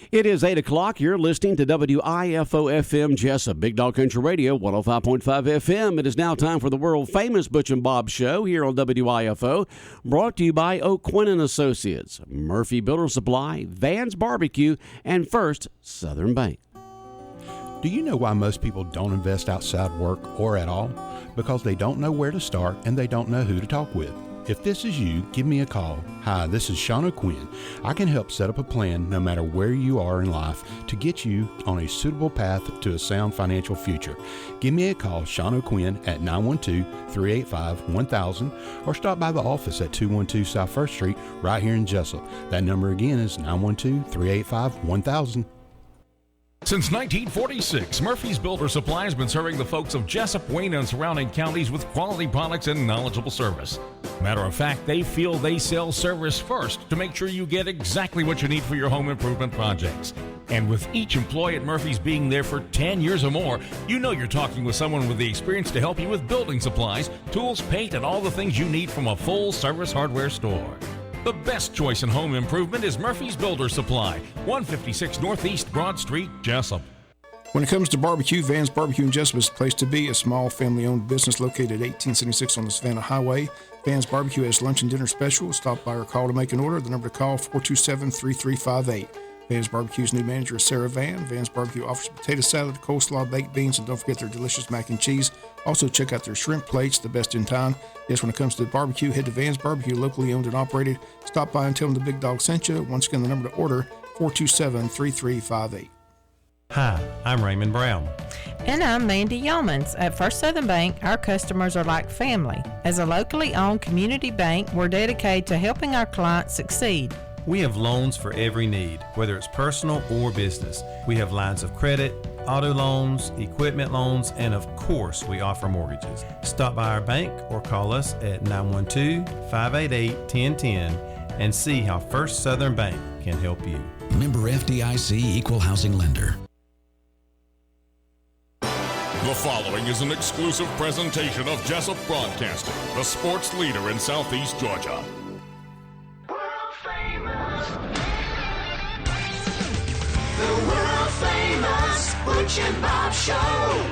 It is 8 o'clock. You're listening to WIFO FM Jesup, Big Dog Country Radio, 105.5 FM. It is now time for the world-famous Butch and Bob Show here on WIFO, brought to you by O'Quinn & Associates, Murphy Builder Supply, Van's Barbecue, and First Southern Bank. Do you know why most people don't invest outside work or at all? Because they don't know where to start and they don't know who to talk with. If this is you, give me a call. Hi, this is Sean O'Quinn. I can help set up a plan no matter where you are in life to get you on a suitable path to a sound financial future. Give me a call, Sean O'Quinn, at 912-385-1000 or stop by the office at 212 South 1st Street right here in Jesup. That number again is 912-385-1000. Since 1946, Murphy's Builder Supply has been serving the folks of Jesup, Wayne, and surrounding counties with quality products and knowledgeable service. Matter of fact, they feel they sell service first to make sure you get exactly what you need for your home improvement projects. And with each employee at Murphy's being there for 10 years or more, you know you're talking with someone with the experience to help you with building supplies, tools, paint, and all the things you need from a full-service hardware store. The best choice in home improvement is Murphy's Builder Supply, 156 Northeast Broad Street, Jesup. When it comes to barbecue, Van's Barbecue in Jesup is the place to be. A small family-owned business located at 1876 on the Savannah Highway. Van's Barbecue has lunch and dinner special. Stop by or call to make an order. The number to call, 427-3358. Van's Barbecue's new manager is Sarah Van. Van's Barbecue offers potato salad, coleslaw, baked beans, and don't forget their delicious mac and cheese. Also, check out their shrimp plates, the best in town. Yes, when it comes to barbecue, head to Van's Barbecue, locally owned and operated. Stop by and tell them the Big Dog sent you. Once again, the number to order, 427-3358. Hi, I'm Raymond Brown. And I'm Mandy Yeomans. At First Southern Bank, our customers are like family. As a locally owned community bank, we're dedicated to helping our clients succeed. We have loans for every need, whether it's personal or business. We have lines of credit, auto loans, equipment loans, and of course, we offer mortgages. Stop by our bank or call us at 912-588-1010 and see how First Southern Bank can help you. Member FDIC Equal Housing Lender. The following is an exclusive presentation of Jesup Broadcasting, the sports leader in Southeast Georgia. The world-famous Butch and Bob Show.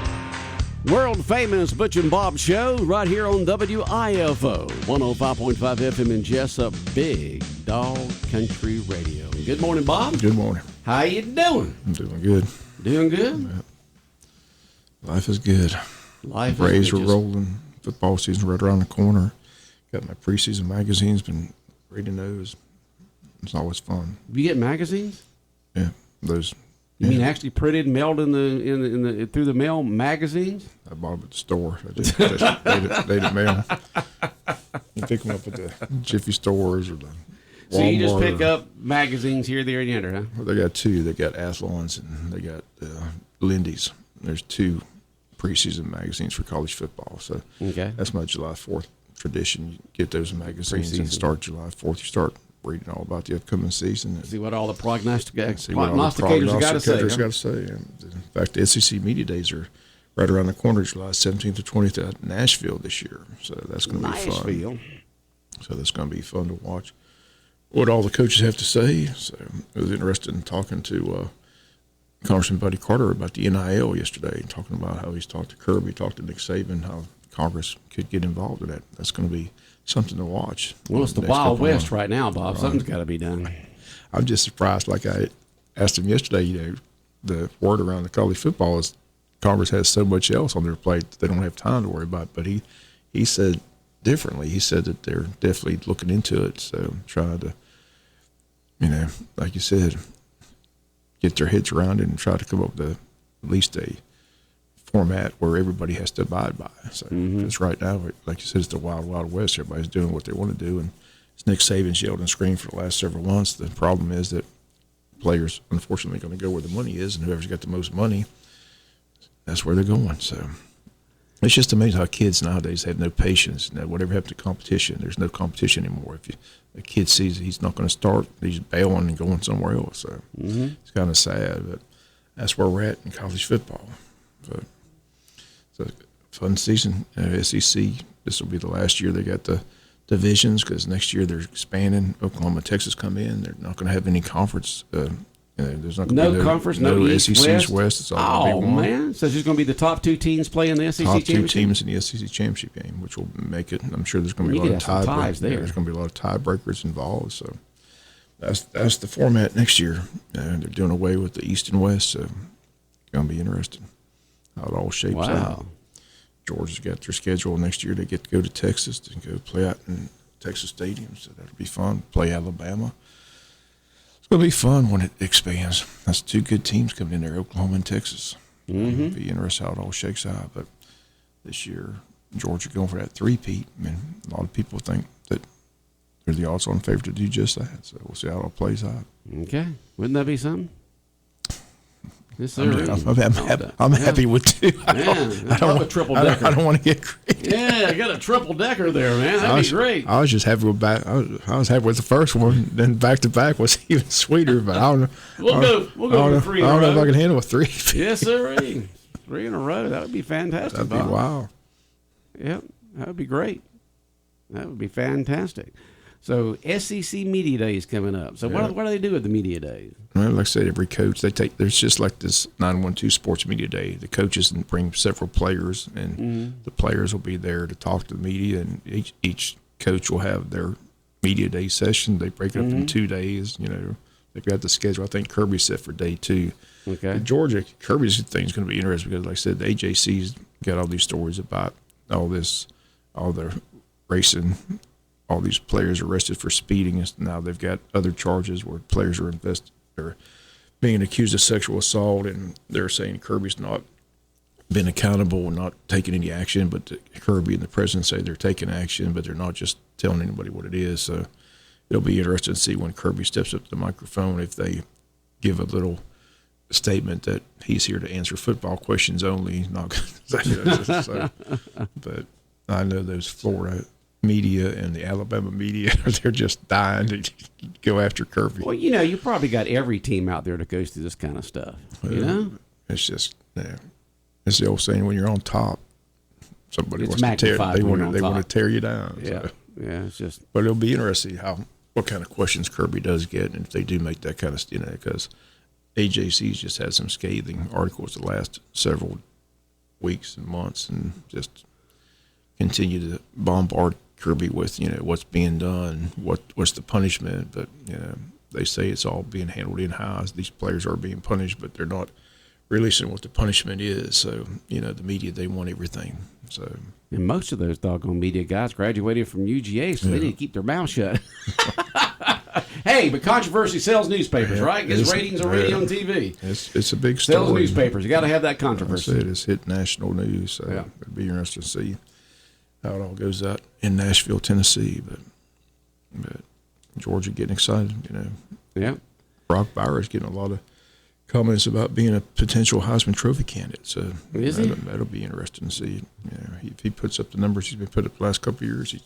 World-famous Butch and Bob Show right here on WIFO, 105.5 FM in Jesup, Big Dog Country Radio. Good morning, Bob. Good morning. How you doing? I'm doing good. Doing good? Yeah. Life is good. Life Braves is are good. rolling. Football season right around the corner. Got my preseason magazines. Been reading those. It's always fun. You get magazines? Yeah, those. You mean actually printed, mailed in the through the mail magazines? I bought them at the store. I just they didn't mail. You pick them up at the Jiffy stores or the Walmart. So you just pick up magazines here, there, and yonder, huh? Well, they got two. They got Athlons and they got Lindy's. There's two preseason magazines for college football. So okay, that's my July 4th tradition. You get those magazines Preseason. and start July 4th. You start reading all about the upcoming season. See what all the prognosticators prognosticators got to say. got to say. And in fact, the SEC Media Days are right around the corner, July 17th to 20th at Nashville this year. So that's going to be fun. Nashville. So that's going to be fun to watch what all the coaches have to say. So I was interested in talking to Congressman Buddy Carter about the NIL yesterday, talking about how he's talked to Kirby, talked to Nick Saban, how Congress could get involved in that. That's going to be something to watch. Well, it's the Wild West right now, Bob. Right. Something's got to be done. I'm just surprised. Like I asked him yesterday, the word around the college football is Congress has so much else on their plate that they don't have time to worry about. But he said differently. He said that they're definitely looking into it. So trying to, like you said, get their heads around it and try to come up with at least a format where everybody has to abide by. So because right now, like you said, it's the wild, wild west. Everybody's doing what they want to do. And as Nick Saban's yelled and screamed for the last several months, the problem is that players, unfortunately, are going to go where the money is, and whoever's got the most money, that's where they're going. So it's just amazing how kids nowadays have no patience. Whatever happened to competition, there's no competition anymore. If a kid sees he's not going to start, he's bailing and going somewhere else. So it's kind of sad, but that's where we're at in college football. But it's a fun season. SEC, this will be the last year they got the divisions because next year they're expanding. Oklahoma, Texas come in. They're not going to have any conference There's not going to No be conference, no East, SEC West. It's all going to be one. Man. So it's just going to be the top two teams playing the SEC top championship? 2 teams in the SEC championship game, which will make it. I'm sure there's going to be You a lot could of have some ties there. There's going to be a lot of tiebreakers involved. So that's the format next year. They're doing away with the East and West, so it's going to be interesting how it all shapes out. Georgia's got their schedule next year. They get to go to Texas to go play out in Texas Stadium, so that'll be fun. Play Alabama. It's going to be fun when it expands. That's 2 good teams coming in there, Oklahoma and Texas. It'll be interesting how it all shakes out. But this year, Georgia going for that 3-peat. I mean, a lot of people think that they're the odds-on favorite to do just that. So we'll see how it all plays out. Okay. Wouldn't that be something? Yes, I'm happy with 2. I don't want to get crazy. Yeah, I got a triple decker there, man. That'd be great. I was just happy with I was happy with the first one. Then back to back was even sweeter. But I don't know. We'll go for 3 in a row. I don't know if I can handle a 3. Yes, sir. 3 in a row. That would be fantastic. That'd be wow. Yep, that would be great. That would be fantastic. So SEC Media Day is coming up. So what do they do at the Media Days? Well, like I said, every coach, there's just like this 912 Sports Media Day. The coaches bring several players, and the players will be there to talk to the media, and each coach will have their Media Day session. They break it up in 2 days. They've got the schedule. I think Kirby's set for day 2. Okay. Georgia, Kirby's thing is going to be interesting because, like I said, the AJC's got all these stories about all the racing. All these players arrested for speeding, and now they've got other charges where players are being accused of sexual assault, and they're saying Kirby's not been accountable and not taking any action, but Kirby and the president say they're taking action, but they're not just telling anybody what it is. So it'll be interesting to see when Kirby steps up to the microphone if they give a little statement that he's here to answer football questions only. But I know those Florida media and the Alabama media, they're just dying to go after Kirby. Well, you probably got every team out there that goes through this kind of stuff. It's just it's the old saying: when you're on top, somebody wants to tear. They want to tear you down. Yeah, so. It's just. But it'll be interesting what kind of questions Kirby does get, and if they do make that kind of because AJC's just had some scathing articles the last several weeks and months, and just continue to bombard Kirby with what's being done, what's the punishment, but they say it's all being handled in-house. These players are being punished, but they're not releasing what the punishment is. So the media, they want everything. So and most of those doggone media guys graduated from UGA, so they need to keep their mouth shut. Hey, but controversy sells newspapers, right? Gets ratings on radio and TV. It's a big story. Sells newspapers. You got to have that controversy. It's hit national news, so it'll be interesting to see how it all goes out in Nashville, Tennessee, but Georgia getting excited, Yeah. Brock Bowers getting a lot of comments about being a potential Heisman Trophy candidate. So that'll be interesting to see. If he puts up the numbers he's been put up the last couple of years, he's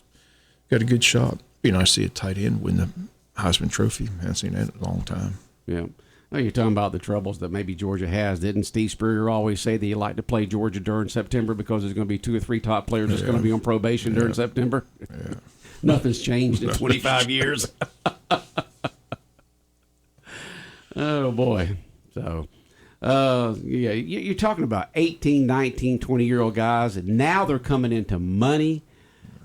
got a good shot. Be nice to see a tight end win the Heisman Trophy. I haven't seen that in a long time. Yeah. Well, you're talking about the troubles that maybe Georgia has. Didn't Steve Spurrier always say that he liked to play Georgia during September because there's going to be 2 or 3 top players that's going to be on probation during September? Yeah. Nothing's changed in 25 years. Oh, boy. So, you're talking about 18, 19, 20-year-old guys, and now they're coming into money.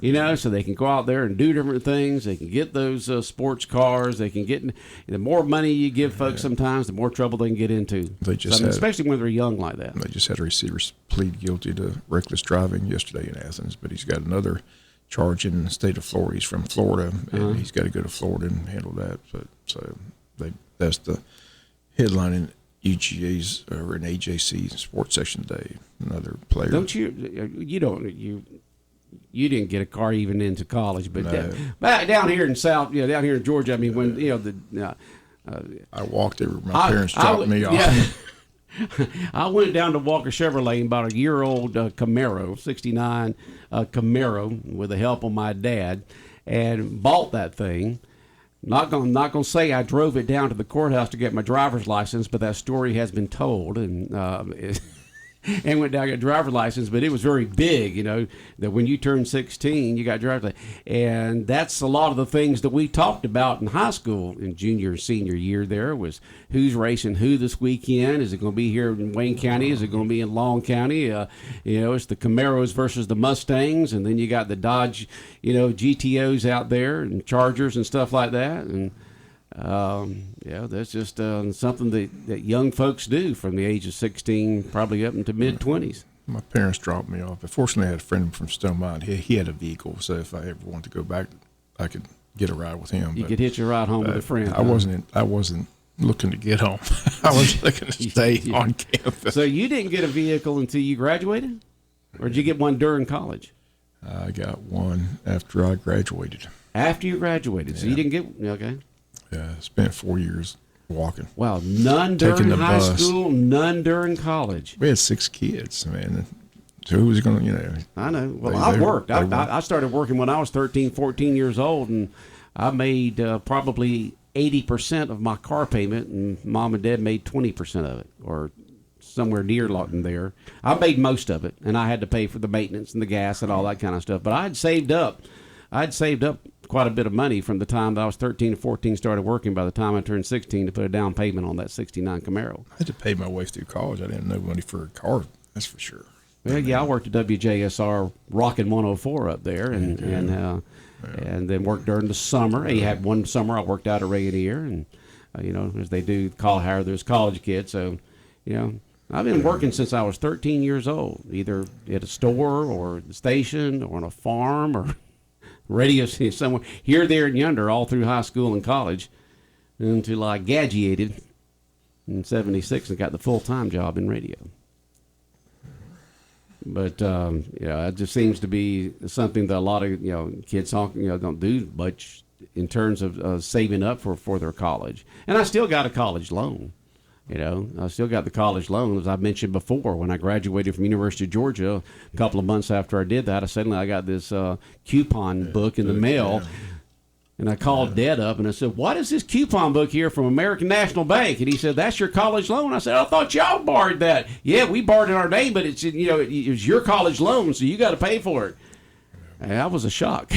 So they can go out there and do different things. They can get those sports cars. They can get the more money you give folks sometimes, the more trouble they can get into. Especially when they're young like that. They just had a receiver plead guilty to reckless driving yesterday in Athens, but he's got another charge in the state of Florida. He's from Florida, and he's got to go to Florida and handle that. That's the headline in UGA's or in AJC sports section today. Another player. Don't you didn't get a car even into college, but back down here in South, down here in Georgia. I mean, when I walked there. My parents dropped me off. Yeah. I went down to Walker Chevrolet and bought a year-old Camaro, '69 Camaro, with the help of my dad, and bought that thing. Not gonna say I drove it down to the courthouse to get my driver's license, but that story has been told, and and went down and got a driver's license, but it was very big, that when you turn 16, you got driver's license. And that's a lot of the things that we talked about in high school in junior and senior year there was who's racing who this weekend. Is it going to be here in Wayne County? Is it going to be in Long County? It's the Camaros versus the Mustangs, and then you got the Dodge, GTOs out there and Chargers and stuff like that. And that's just something that young folks do from the age of 16 probably up into mid-20s. My parents dropped me off. But fortunately, I had a friend from Stone Mountain. He had a vehicle, so if I ever wanted to go back, I could get a ride with him. You could hitch a ride home with a friend. I wasn't looking to get home. I was looking to stay on campus. So you didn't get a vehicle until you graduated? Or did you get one during college? I got one after I graduated. After you graduated. So you didn't get, okay. Yeah, I spent 4 years walking. Wow, none during high school, none during college. We had 6 kids, man. So who was going to, I know. Well, I worked. I started working when I was 13, 14 years old, and I made probably 80% of my car payment, and Mom and Dad made 20% of it, or somewhere near Lawton there. I made most of it, and I had to pay for the maintenance and the gas and all that kind of stuff. But I'd saved up quite a bit of money from the time that I was 13 to 14, started working by the time I turned 16 to put a down payment on that 69 Camaro. I had to pay my way through college. I didn't have no money for a car, that's for sure. Well, yeah, I worked at WJSR Rockin' 104 up there, and then worked during the summer. I had one summer I worked out at Rayonier, and as they do hire those college kids. So, I've been working since I was 13 years old, either at a store or the station or on a farm or radio station somewhere, here, there, and yonder, all through high school and college, until I graduated in '76 and got the full-time job in radio. But it just seems to be something that a lot of kids don't do much in terms of saving up for their college. And I still got a college loan. I still got the college loan, as I mentioned before. When I graduated from University of Georgia, a couple of months after I did that, suddenly I got this coupon book in the mail. Yeah. And I called Dad up and I said, "What is this coupon book here from American National Bank?" And he said, "That's your college loan." I said, "I thought y'all borrowed that." "Yeah, we borrowed in our name, but it's it was your college loan, so you got to pay for it." And that was a shock.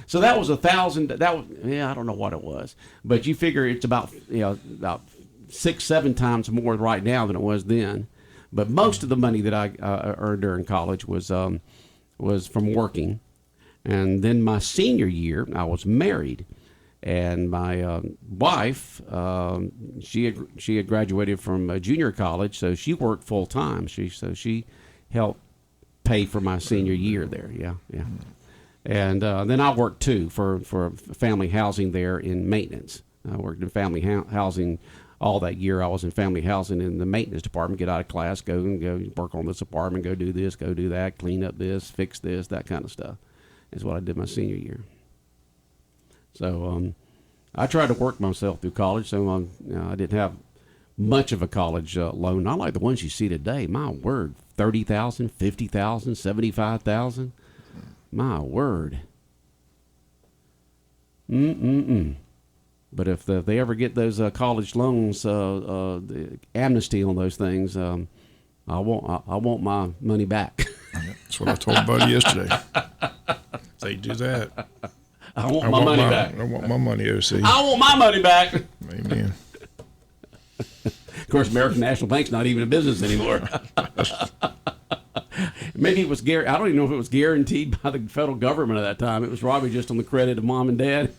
So that was $1,000. I don't know what it was, but you figure it's about 6-7 times more right now than it was then. But most of the money that I earned during college was from working. And then my senior year, I was married, and my wife, she had graduated from junior college, so she worked full time. She helped pay for my senior year there. Yeah. And then I worked too for family housing there in maintenance. I worked in family housing all that year. I was in family housing in the maintenance department. Get out of class, go work on this apartment, go do this, go do that, clean up this, fix this, that kind of stuff. Is what I did my senior year. So I tried to work myself through college, so I didn't have much of a college loan. Not like the ones you see today. My word, $30,000, $50,000, $75,000. My word. But if they ever get those college loans, the amnesty on those things, I want my money back. That's what I told Buddy yesterday. They do that. I want my money back. I want my money, OC. I want my money back. Amen. Of course, American National Bank's not even a business anymore. Maybe it was I don't even know if it was guaranteed by the federal government at that time. It was probably just on the credit of Mom and Dad.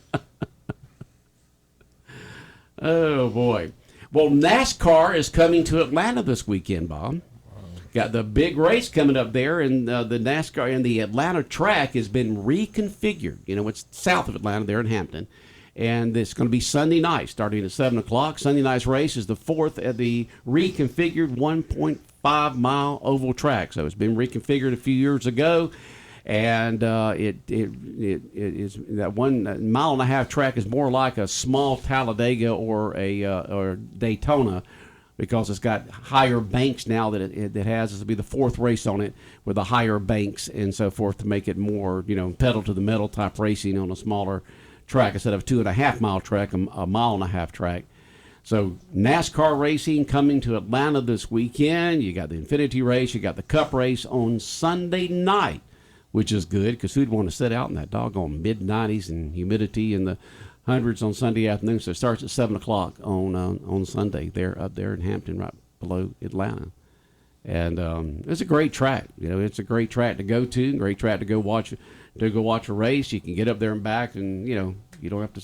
Oh, boy. Well, NASCAR is coming to Atlanta this weekend, Bob. Got the big race coming up there, and the NASCAR and the Atlanta track has been reconfigured. It's south of Atlanta there in Hampton, and it's going to be Sunday night starting at 7 o'clock. Sunday night's race is the fourth at the reconfigured 1.5-mile oval track. So it's been reconfigured a few years ago, and it is that 1.5 mile track is more like a small Talladega or a Daytona, because it's got higher banks now that it has. This will be the fourth race on it with the higher banks and so forth to make it more, pedal to the metal type racing on a smaller track instead of a 2.5 mile track, a 1.5 mile track. So NASCAR racing coming to Atlanta this weekend. You got the Infinity race. You got the Cup race on Sunday night, which is good because who'd want to sit out in that doggone mid-90s and humidity in the hundreds on Sunday afternoon. So it starts at 7 o'clock on Sunday. They're up there in Hampton, right below Atlanta. And it's a great track. It's a great track to go to, great track to go watch a race. You can get up there and back, and, you don't have to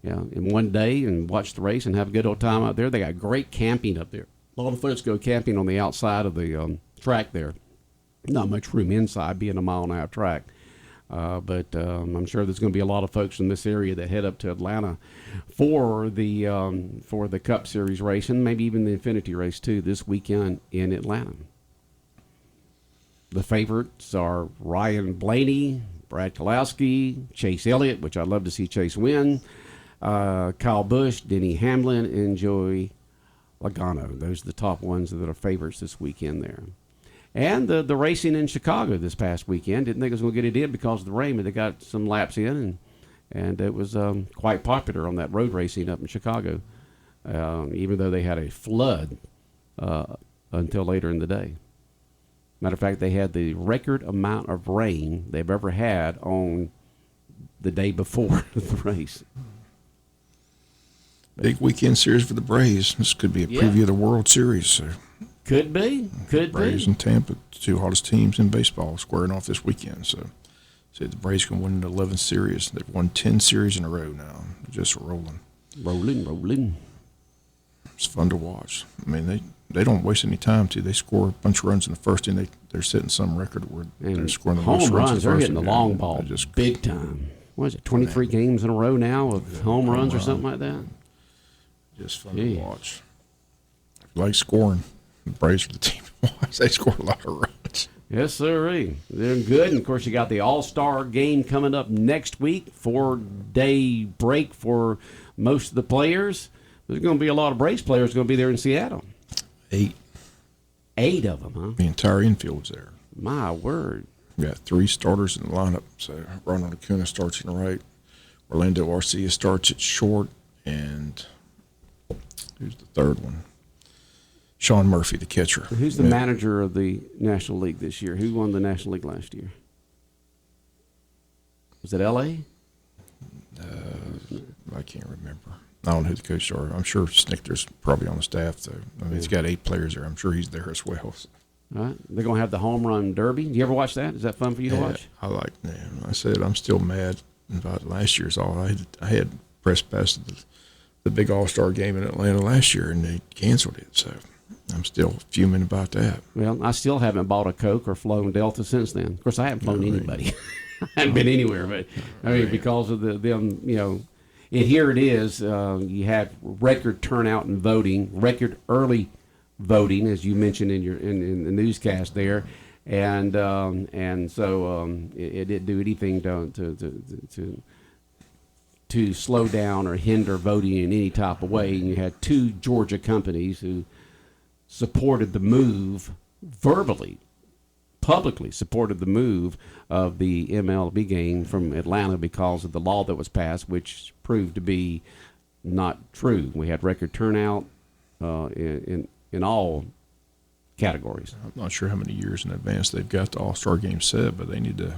in one day and watch the race and have a good old time out there. They got great camping up there. A lot of folks go camping on the outside of the track there. Not much room inside, being a mile-and-a-half track. But I'm sure there's going to be a lot of folks in this area that head up to Atlanta for the Cup Series race and maybe even the Infinity race too this weekend in Atlanta. The favorites are Ryan Blaney, Brad Keselowski, Chase Elliott, which I'd love to see Chase win, Kyle Busch, Denny Hamlin, and Joey Logano. Those are the top ones that are favorites this weekend there. And the racing in Chicago this past weekend, didn't think it was going to get it in because of the rain, but they got some laps in, and it was quite popular on that road racing up in Chicago, even though they had a flood until later in the day. Matter of fact, they had the record amount of rain they've ever had on the day before the race. Big weekend series for the Braves. This could be a preview of the World Series. So. Could be. Braves and Tampa, the two hottest teams in baseball, squaring off this weekend. So the Braves can win the 11th series. They've won 10 series in a row now. They're just rolling. Rolling. It's fun to watch. I mean, they don't waste any time, too. They score a bunch of runs in the first inning. They're setting some record where they're scoring the most runs. Runs. They're hitting the long ball just big time. What is it, 23 games in a row now of home runs or something like that? Just fun to watch. If you like scoring, the Braves are the team to watch. They score a lot of runs. Yes, sir. They're good. And, of course, you got the All-Star game coming up next week, 4-day break for most of the players. There's going to be a lot of Braves players going to be there in Seattle. 8. 8 of them, huh? The entire infield's there. My word. We got 3 starters in the lineup. So Ronald Acuna starts in the right. Orlando Arcia starts at short. And who's the third one? Sean Murphy, the catcher. Who's the manager of the National League this year? Who won the National League last year? Was it L.A.? I can't remember. I don't know who the coaches are. I'm sure Snichter's probably on the staff, though. I mean, he's got 8 players there. I'm sure he's there as well. So. All right. They're going to have the home run derby. Do you ever watch that? Is that fun for you to watch? I like that. I said I'm still mad about last year's all. I had press pass the big All-Star game in Atlanta last year, and they canceled it. So I'm still fuming about that. Well, I still haven't bought a Coke or flown Delta since then. Of course, I haven't flown anybody. I haven't been anywhere, but I mean, because of them, and here it is. You had record turnout in voting, record early voting, as you mentioned in the newscast there, and so it didn't do anything to slow down or hinder voting in any type of way. And you had 2 Georgia companies who supported the move verbally, publicly supported the move of the MLB game from Atlanta because of the law that was passed, which proved to be not true. We had record turnout in all categories. I'm not sure how many years in advance they've got the All-Star game set, but they need to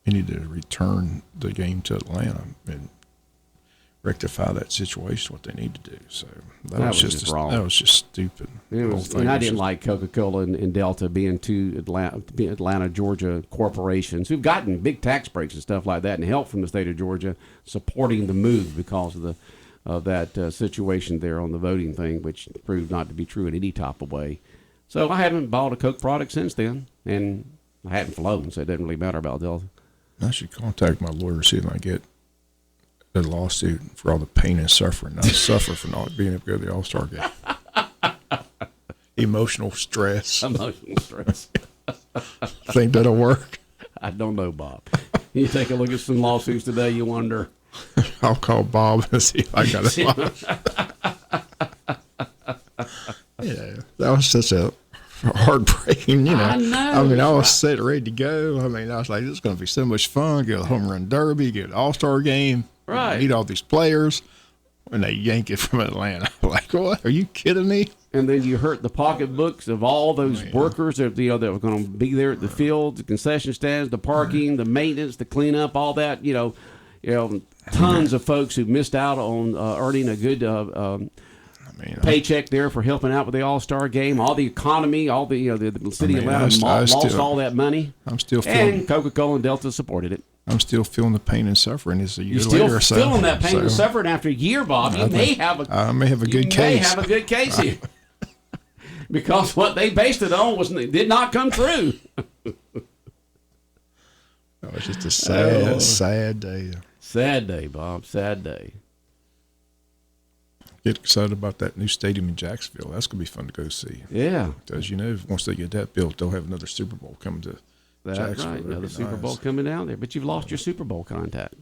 return the game to Atlanta and rectify that situation, what they need to do. So that was just wrong. That was just stupid. And I didn't like Coca-Cola and Delta being 2 Atlanta, Georgia corporations who've gotten big tax breaks and stuff like that and help from the state of Georgia supporting the move because of that situation there on the voting thing, which proved not to be true in any type of way. So I haven't bought a Coke product since then, and I hadn't flown, so it doesn't really matter about Delta. I should contact my lawyer, see if I get a lawsuit for all the pain and suffering I suffer for not being able to go to the All-Star game. Emotional stress. Think that'll work? I don't know, Bob. You take a look at some lawsuits today, you wonder. I'll call Bob and see if I got a lawsuit. Yeah, that was such a heartbreaking, I know. I was set ready to go. I was like, this is going to be so much fun. Get a home run derby, get an All-Star game. Right. Meet all these players. and they yank it from Atlanta. Like, what? Are you kidding me? And then you hurt the pocketbooks of all those workers that that were going to be there at the fields, the concession stands, the parking, the maintenance, the cleanup, all that. Tons of folks who missed out on earning a good paycheck there for helping out with the All-Star game. All the economy, all the the city of Atlanta lost all that money. I'm still feeling. And Coca-Cola and Delta supported it. I'm still feeling the pain and suffering. It's a year You're later. still feeling that pain and suffering after a year, Bob. I may have a good case. May have a good case here. Because what they based it on did not come true. It's just a sad day. Sad day, Bob. Sad day. Get excited about that new stadium in Jacksonville. That's going to be fun to go see. Yeah. Because, once they get that built, they'll have another Super Bowl coming to Jacksonville. Right. Another Super Bowl coming down there. But you've lost your Super Bowl contact.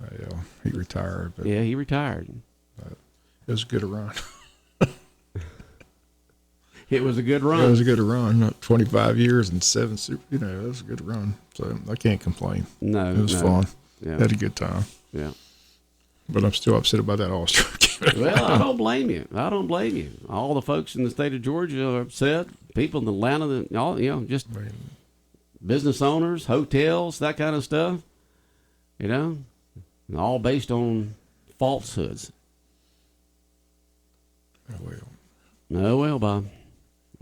Well, he retired. But he retired. It was a good run. It was a good run. It was a good run. 25 years and 7 Super. It was a good run. So I can't complain. No. It was fun. Yeah. Had a good time. Yeah. But I'm still upset about that All-Star game. Well, I don't blame you. All the folks in the state of Georgia are upset. People in Atlanta, just business owners, hotels, that kind of stuff. All based on falsehoods. Oh, well, Bob.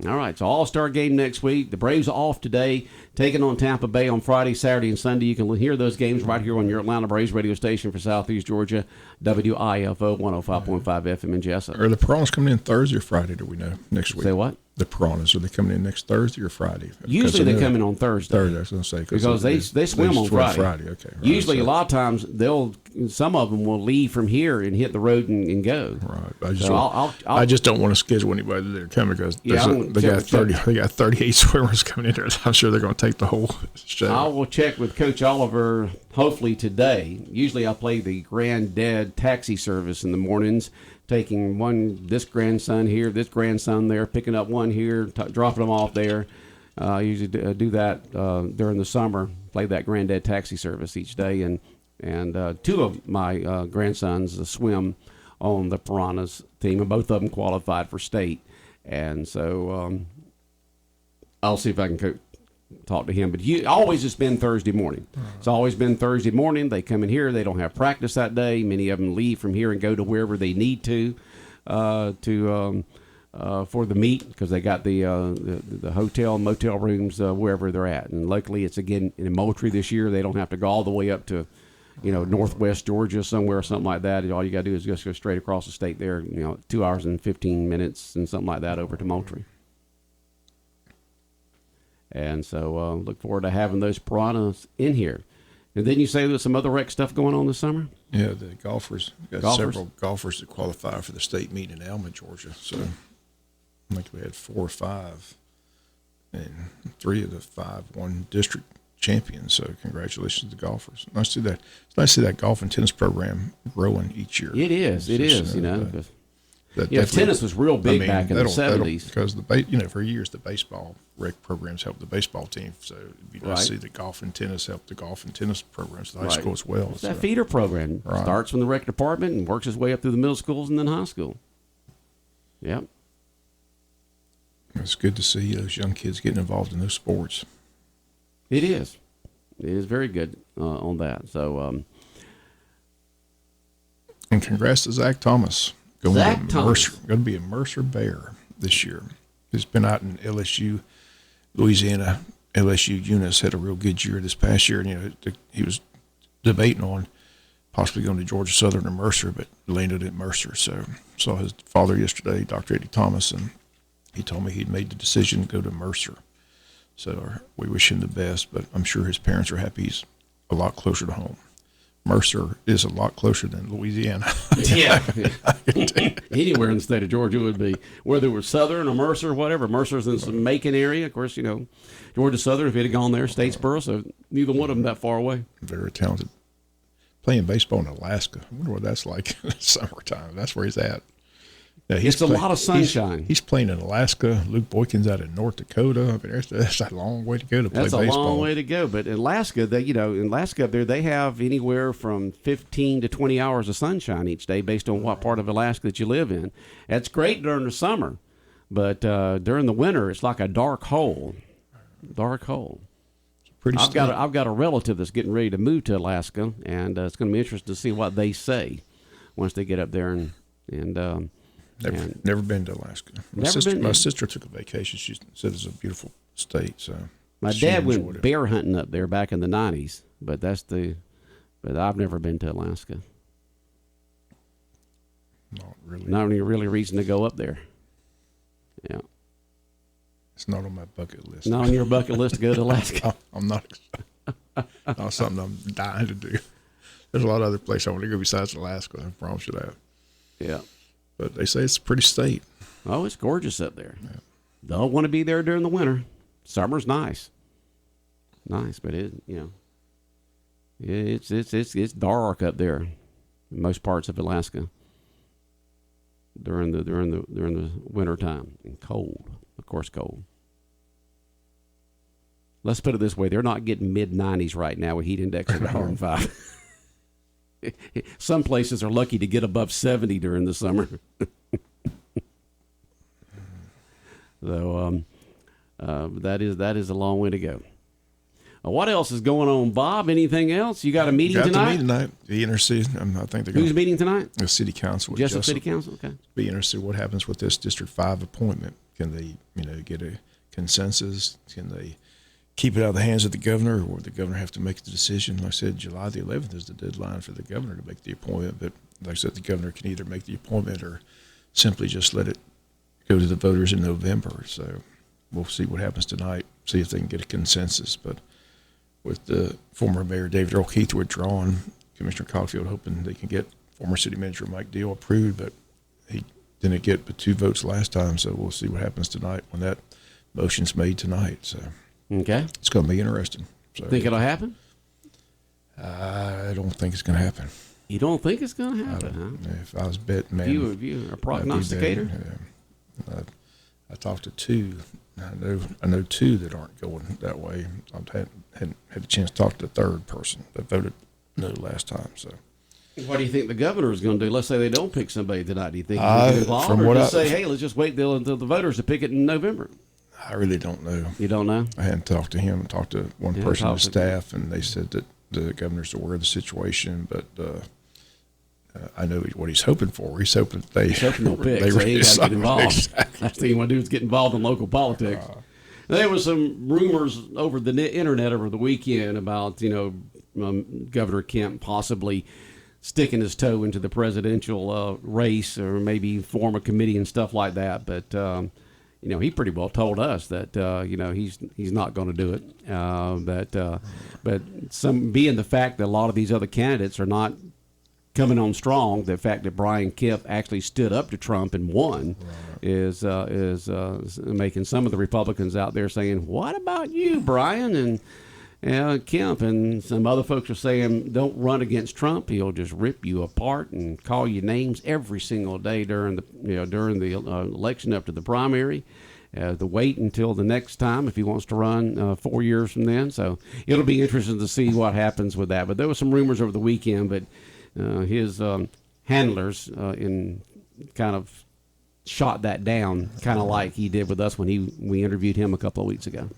All right, so All-Star game next week. The Braves are off today, taking on Tampa Bay on Friday, Saturday, and Sunday. You can hear those games right here on your Atlanta Braves radio station for Southeast Georgia, WIFO 105.5 FM in Jesup. Are the Piranhas coming in Thursday or Friday, do we know, next week? Say what? The Piranhas, are they coming in next Thursday or Friday? Usually they come in on Thursday. Thursday, I was going to say. Because they swim on Friday. Okay. Right, Usually a lot of times some of them will leave from here and hit the road and go. Right. I just don't want to schedule anybody that are coming because they got 38 swimmers coming in there. I'm sure they're going to take the whole show. I will check with Coach Oliver hopefully today. Usually I play the granddad taxi service in the mornings, taking this grandson here, this grandson there, picking up one here, dropping them off there. I usually do that during the summer, play that granddad taxi service each day. And two of my grandsons swim on the Piranhas team, and both of them qualified for state. And so I'll see if I can talk to him. But always it's been Thursday morning. It's always been Thursday morning. They come in here. They don't have practice that day. Many of them leave from here and go to wherever they need to for the meet because they got the hotel, motel rooms wherever they're at. And luckily it's again in Moultrie this year. They don't have to go all the way up to northwest Georgia somewhere or something like that. All you got to do is just go straight across the state there, 2 hours and 15 minutes and something like that over to Moultrie. And so look forward to having those Piranhas in here. And then you say there's some other rec stuff going on this summer? Yeah, the golfers. Several golfers that qualify for the state meet in Alma, Georgia. So I think we had 4 or 5, and 3 of the 5 won district champions. So congratulations to the golfers. Nice to see that. It's nice to see that golf and tennis program growing each year. It is. Tennis was real big back in the 70s. Because for years the baseball rec programs helped the baseball team. So it'd be nice to see the golf and tennis help the golf and tennis programs at the high school as well. It's that feeder program. Starts from the rec department and works its way up through the middle schools and then high school. Yep. It's good to see those young kids getting involved in those sports. It is. It is very good on that. So, and congrats to Zach Thomas. Going to be a Mercer Bear this year. He's been out in LSU, Louisiana. LSU Eunice had a real good year this past year. And, he was debating on possibly going to Georgia Southern or Mercer, but landed at Mercer. So saw his father yesterday, Dr. Eddie Thomas, and he told me he'd made the decision to go to Mercer. So we wish him the best, but I'm sure his parents are happy he's a lot closer to home. Mercer is a lot closer than Louisiana. Yeah. Anywhere in the state of Georgia would be, whether it was Southern or Mercer, whatever. Mercer's in some Macon area. Of course, Georgia Southern, if it had gone there, Statesboro, so neither one of them that far away. Very talented. Playing baseball in Alaska. I wonder what that's like in the summertime. That's where he's at. Yeah, it's a lot of sunshine. He's playing in Alaska. Luke Boykins out in North Dakota. I mean, that's a long way to go to play baseball. That's a long way to go. But in Alaska, in Alaska up there, they have anywhere from 15 to 20 hours of sunshine each day based on what part of Alaska that you live in. That's great during the summer, but during the winter, it's like a dark hole. Dark hole. I've got a relative that's getting ready to move to Alaska, and it's going to be interesting to see what they say once they get up there and Never been to Alaska. My sister took a vacation. She said it's a beautiful state. So my dad went bear hunting up there back in the 90s, but I've never been to Alaska. Not really. Not any really reason to go up there. Yeah. It's not on my bucket list. Not on your bucket list to go to Alaska. I'm not. Not something I'm dying to do. There's a lot of other places I want to go besides Alaska. I promise you that. Yeah. But they say it's a pretty state. Oh, it's gorgeous up there. Yeah. Don't want to be there during the winter. Summer's nice, but it's dark up there in most parts of Alaska during the winter time, and cold, of course, cold. Let's put it this way: they're not getting mid-90s right now with heat index of 105. Some places are lucky to get above 70 during the summer. So that is a long way to go. What else is going on, Bob? Anything else? You got a meeting tonight? Got the meeting tonight. Be interested. I think they're Who's meeting tonight? The city council. Jesup City Council. Okay. Be interested what happens with this District 5 appointment. Can they, get a consensus? Can they keep it out of the hands of the governor, or would the governor have to make the decision? Like I said, July the 11th is the deadline for the governor to make the appointment. But like I said, the governor can either make the appointment or simply just let it go to the voters in November. So we'll see what happens tonight, see if they can get a consensus. But with the former Mayor David Earl Keith withdrawn, Commissioner Caulfield hoping they can get former City Manager Mike Deal approved, but he didn't get but 2 votes last time. So we'll see what happens tonight when that motion's made tonight. So. Okay. It's going to be interesting. So, think it'll happen? I don't think it's going to happen. You don't think it's going to happen, huh? If I was betting, man. You a prognosticator? I talked to 2. I know 2 that aren't going that way. I hadn't had a chance to talk to the 3rd person that voted no last time. So. What do you think the governor is going to do? Let's say they don't pick somebody tonight. Do you think he'll get involved, or just say, hey, let's just wait until the voters to pick it in November? I really don't know. You don't know? I hadn't talked to him. I talked to one person on the staff, and they said that the governor's aware of the situation, but I know what he's hoping for. He's hoping they'll pick, so he got to get involved. Exactly. Last thing you want to do is get involved in local politics. There was some rumors over the internet over the weekend about, Governor Kemp possibly sticking his toe into the presidential race, or maybe form a committee and stuff like that, but he pretty well told us that he's not going to do it. But some being the fact that a lot of these other candidates are not coming on strong, the fact that Brian Kemp actually stood up to Trump and won is making some of the Republicans out there saying, "What about you, Brian?" And Kemp and some other folks are saying, "Don't run against Trump. He'll just rip you apart and call you names every single day during the election up to the primary. The wait until the next time if he wants to run 4 years from then." So it'll be interesting to see what happens with that. But there were some rumors over the weekend, but his handlers in kind of shot that down, kind of like he did with us when we interviewed him a couple of weeks ago.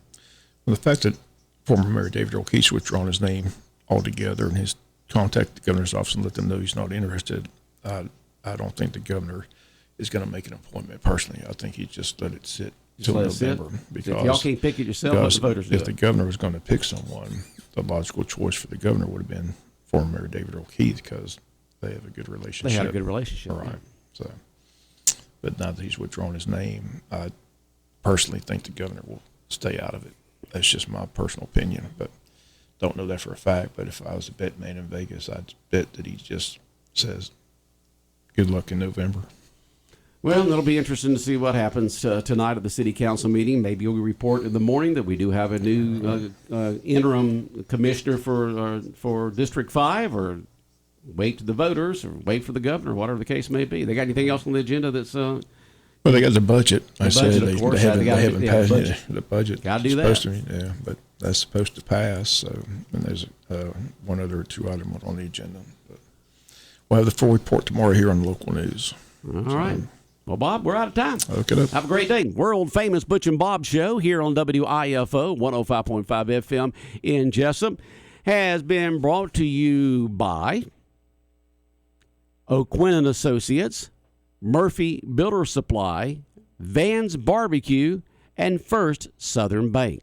Well, the fact that former Mayor David Earl Keith's withdrawn his name altogether and has contacted the governor's office and let them know he's not interested, I don't think the governor is going to make an appointment personally. I think he just let it sit till November. Because if y'all can't pick it yourself, let the voters do it. If the governor was going to pick someone, the logical choice for the governor would have been former Mayor David Earl Keith, because they have a good relationship. They had a good relationship. Right. So, but now that he's withdrawn his name, I personally think the governor will stay out of it. That's just my personal opinion, but don't know that for a fact. But if I was a bet man in Vegas, I'd bet that he just says, good luck in November. Well, it'll be interesting to see what happens tonight at the city council meeting. Maybe we'll report in the morning that we do have a new interim commissioner for District 5, or wait to the voters or wait for the governor, whatever the case may be. They got anything else on the agenda that's Well, they got the budget. I said budget, of they course. haven't, They gotta they haven't get passed the budget. Gotta do Supposed that. to, yeah, but that's supposed to pass. So, and there's one other or two items on the agenda. But we'll have the full report tomorrow here on the local news. all right. Well, Bob, we're out of time. Look it up. Have a great day. World famous Butch and Bob show here on WIFO 105.5 FM in Jesup has been brought to you by O'Quinn & Associates, Murphy Builder Supply, Van's Barbecue, and First Southern Bank.